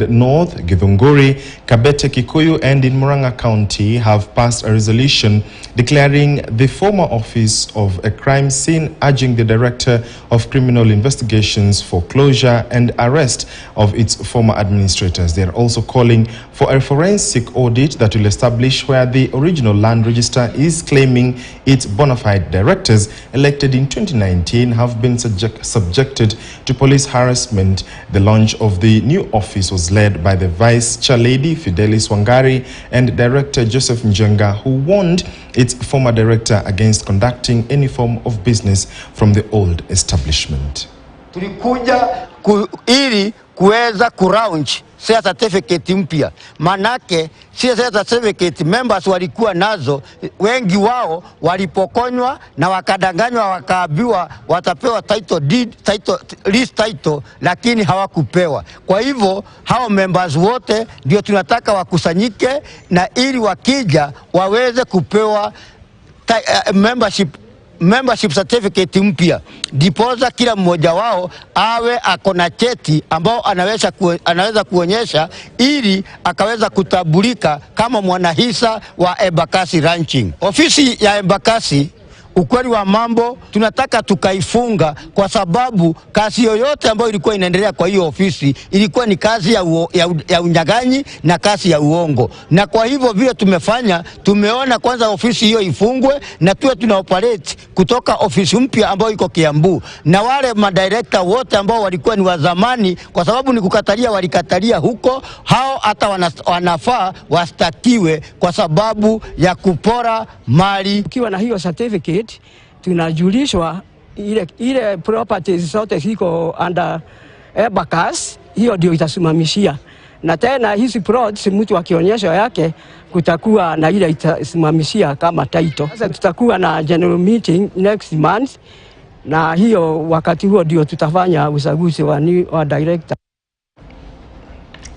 North, Githunguri, Kabete, Kikuyu, and in Murang'a County have passed a resolution declaring the former office of a crime scene, urging the Director of Criminal Investigations for closure and arrest of its former administrators. They are also calling for a forensic audit that will establish where the original land register is claiming its bona fide directors elected in 2019 have been subjected to police harassment. The launch of the new office was led by the Vice Chair Lady Fidelis Wangari and Director Joseph Njenga, who warned its former director against conducting any form of business from the old establishment. Tulikuja ili kuweza kuraunch share certificate mpya. Manake share certificate members walikuwa nazo, wengi wao walipokonywa na wakadanganywa, wakaambiwa watapewa title deed, list title, lakini hawakupewa. Kwa hivyo hao members wote ndio tunataka wakusanyike, na ili wakija waweze kupewa membership certificate mpya. Dipoza kila mmoja wao awe akona cheti ambao anaweza kuonyesha ili akaweza kutambulika kama mwanahisa wa Embakasi Ranching. Ofisi ya Embakasi, ukweli wa mambo, tunataka tukaifunga kwa sababu kazi yoyote ambayo ilikuwa inaendelea kwa hiyo ofisi ilikuwa ni kazi ya unyaganyi na kazi ya uongo. Na kwa hivyo vile tumefanya, tumeona kwanza ofisi hiyo ifungwe na tuwe tunaoperate kutoka ofisi mpya ambayo iko Kiambu. Na wale madirector wote ambao walikuwa ni wa zamani, kwa sababu ni kukatalia, walikatalia huko, hao hata wanafaa wastakiwe kwa sababu ya kupora mali. Ukiwa na hiyo certificate, tunajulishwa ile properties zote ziko under Embakasi, hiyo ndio itasimamishia. Na tena hizi plots mtu akionyesha yake kutakuwa na ile itasimamishia kama title. Sasa tutakuwa na general meeting next month, na hiyo wakati huo ndio tutafanya uchaguzi wa director.